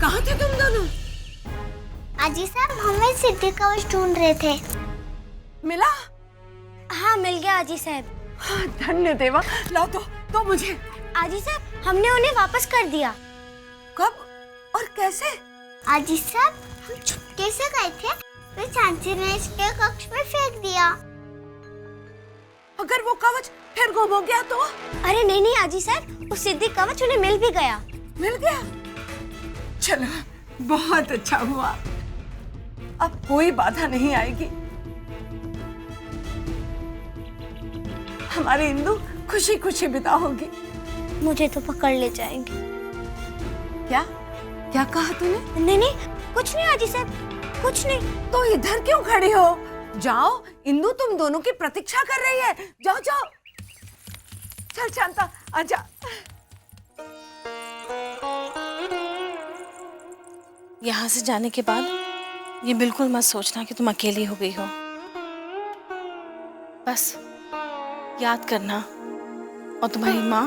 कहाँ थे तुम दोनों? आजी साहब, हमें सिद्धि कवच ढूंढ रहे थे। मिला? हाँ, मिल गया आजी साहब। हाँ, धन्य देवा। लाओ तो मुझे। आजी साहब, हमने उन्हें वापस कर दिया। कब और कैसे? आजी साहब, हम चुपके से गए थे, फिर सांची ने इसके कक्ष में फेंक दिया। अगर वो कवच फिर गुम हो गया तो? अरे नहीं आजी साहब, वो सिद्धि कवच उन्हें मिल भी गया। मिल गया? चलो, बहुत अच्छा हुआ। अब कोई बाधा नहीं आएगी। हमारी इंदु खुशी खुशी विदा होगी। मुझे तो पकड़ ले जाएंगे। क्या क्या कहा तूने? नहीं, कुछ नहीं आजी साहब, कुछ नहीं। तो इधर क्यों खड़ी हो? जाओ, इंदु तुम दोनों की प्रतीक्षा कर रही है। जाओ जाओ। चल शांता, आजा। यहाँ से जाने के बाद ये बिल्कुल मत सोचना कि तुम अकेली हो गई हो। बस याद करना, और तुम्हारी माँ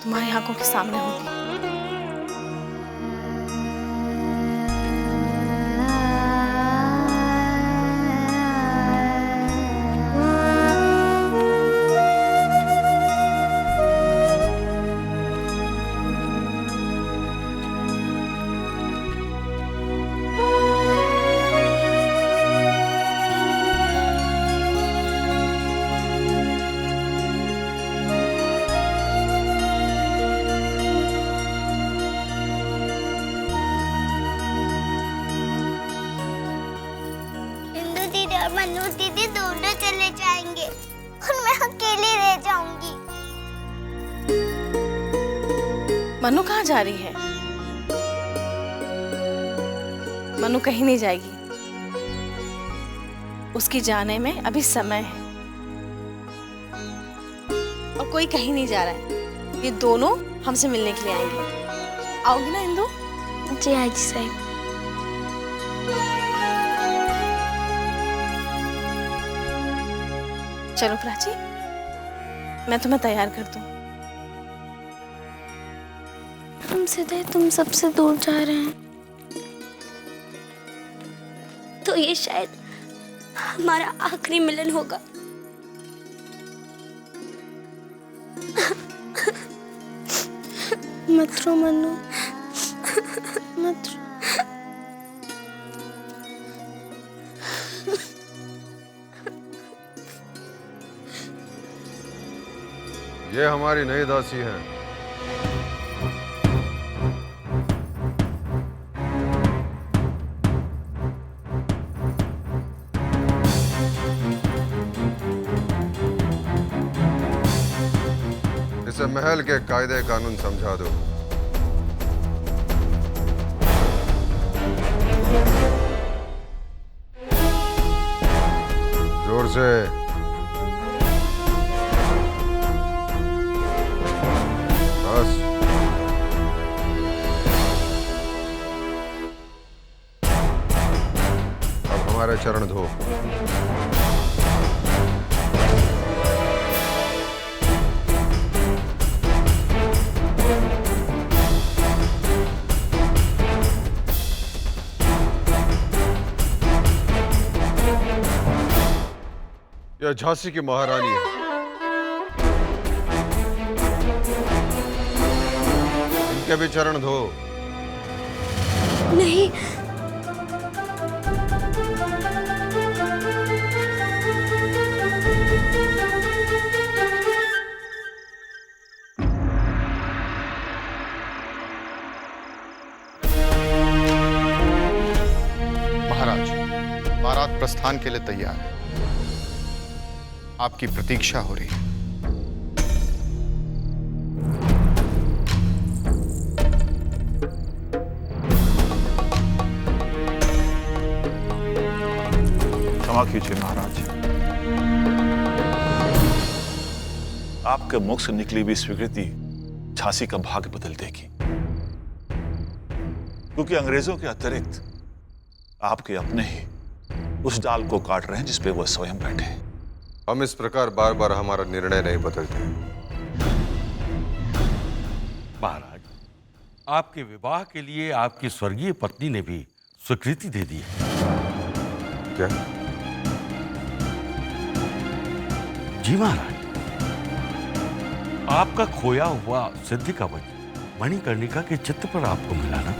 तुम्हारी आंखों के सामने होगी। मनु दीदी दोनों चले जाएंगे और मैं अकेली रह जाऊंगी। मनु कहाँ जा रही है? मनु कहीं नहीं जाएगी। उसकी जाने में अभी समय है और कोई कहीं नहीं जा रहा है। ये दोनों हमसे मिलने के लिए आएंगे। आओगी ना इंदु? जी आजी साहब। चलो प्राची, मैं तुम्हें तैयार कर दूं। हम सीधे तुम सबसे दूर जा रहे हैं, तो ये शायद हमारा आखिरी मिलन होगा। मत रो मनु, मत रो। ये हमारी नई दासी है। इसे महल के कायदे कानून समझा दो। जोर से। बस। अब हमारे चरण धो। यह झांसी की महारानी है। इनके भी चरण धो। नहीं, महाराज, बारात प्रस्थान के लिए तैयार है। आपकी प्रतीक्षा हो रही है। क्षमा कीजिए महाराज, आपके मुख से निकली हुई स्वीकृति झांसी का भाग्य बदल देगी, क्योंकि अंग्रेजों के अतिरिक्त आपके अपने ही उस डाल को काट रहे हैं जिस पे वह स्वयं बैठे हैं। हम इस प्रकार बार बार हमारा निर्णय नहीं बदलते। महाराज, आपके विवाह के लिए आपकी स्वर्गीय पत्नी ने भी स्वीकृति दे दी है। क्या? जी महाराज, आपका खोया हुआ सिद्धि का वज्र मणिकर्णिका के चित्र पर आपको मिला ना,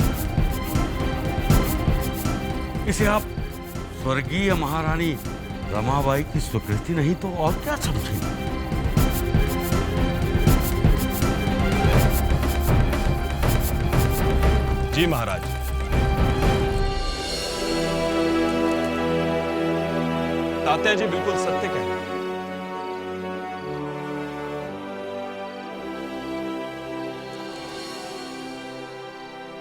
इसे आप स्वर्गीय महारानी रमाबाई की स्वीकृति नहीं तो और क्या समझेंगे? जी महाराज। तात्या जी बिल्कुल सत्य कह रहे हैं।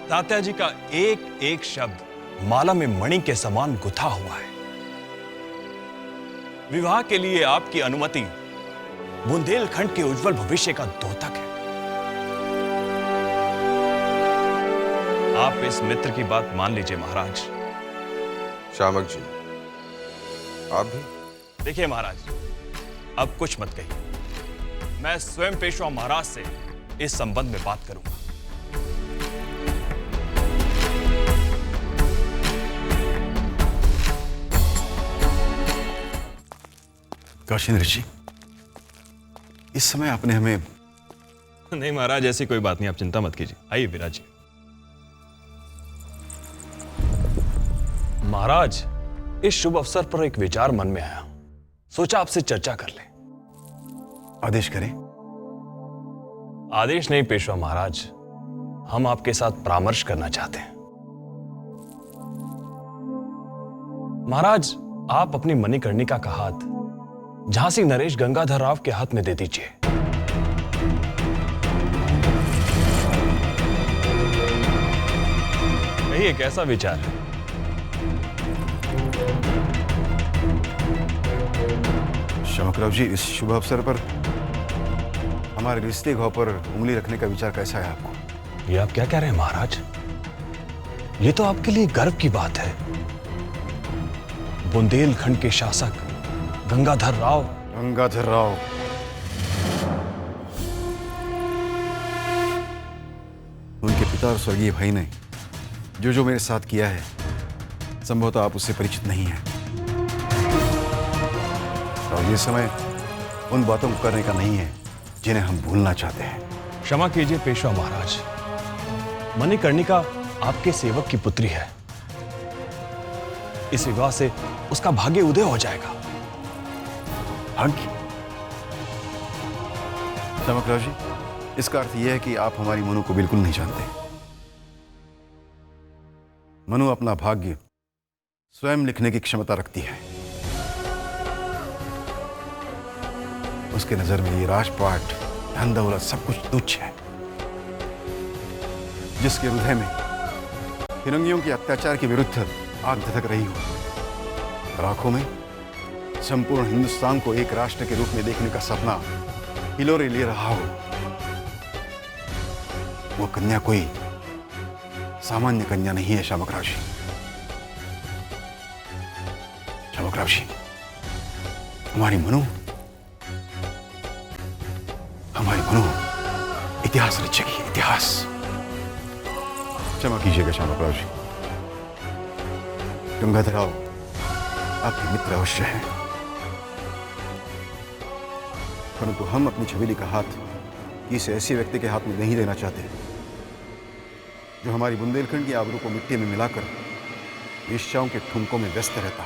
तात्या जी का एक एक शब्द माला में मणि के समान गुथा हुआ है। विवाह के लिए आपकी अनुमति बुंदेलखंड के उज्जवल भविष्य का द्योतक है। आप इस मित्र की बात मान लीजिए महाराज। शामक जी, आप भी? देखिए महाराज, अब कुछ मत कहिए। मैं स्वयं पेशवा महाराज से इस संबंध में बात करूंगा। कौशिक ऋषि, इस समय आपने हमें... नहीं महाराज, ऐसी कोई बात नहीं, आप चिंता मत कीजिए। आइए विराजिए। महाराज, इस शुभ अवसर पर एक विचार मन में आया, सोचा आपसे चर्चा कर ले। आदेश करें। आदेश नहीं पेशवा महाराज, हम आपके साथ परामर्श करना चाहते हैं। महाराज, आप अपनी मणिकर्णिका का हाथ झांसी नरेश गंगाधर राव के हाथ में दे दीजिए। कहिए कैसा विचार है? शामकराव जी, इस शुभ अवसर पर हमारे रिश्ते घाव पर उंगली रखने का विचार कैसा है आपको? ये आप क्या कह रहे हैं महाराज? ये तो आपके लिए गर्व की बात है। बुंदेलखंड के शासक गंगाधर राव। गंगाधर राव, उनके पिता और स्वर्गीय भाई ने जो मेरे साथ किया है, संभवतः आप उससे परिचित नहीं हैं। और ये समय उन बातों को करने का नहीं है जिन्हें हम भूलना चाहते हैं। क्षमा कीजिए पेशवा महाराज, मणिकर्णिका आपके सेवक की पुत्री है। इस विवाह से उसका भाग्य उदय हो जाएगा। भाग्य? शामकराव जी, इसका अर्थ यह है कि आप हमारी मनु को बिल्कुल नहीं जानते। मनु अपना भाग्य स्वयं लिखने की क्षमता रखती है। उसके नजर में ये राजपाट, धन दौलत सब कुछ तुच्छ है। जिसके हृदय में फिरंगियों के अत्याचार के विरुद्ध आग धधक रही हो और आंखों में संपूर्ण हिंदुस्तान को एक राष्ट्र के रूप में देखने का सपना हिलोरे ले रहा हो, वो कन्या कोई सामान्य कन्या नहीं है। शामकराव जी, शामकराव जी, हमारी मनु इतिहास रचेगी, इतिहास। क्षमा कीजिएगा शामकराव जी, गंगाधर राव आपके मित्र अवश्य हैं, परंतु हम अपनी छबीली का हाथ किसी ऐसे व्यक्ति के हाथ में नहीं देना चाहते जो हमारी बुंदेलखंड की आबरू को मिट्टी में मिलाकर ईर्ष्याओं के ठुमकों में व्यस्त रहता।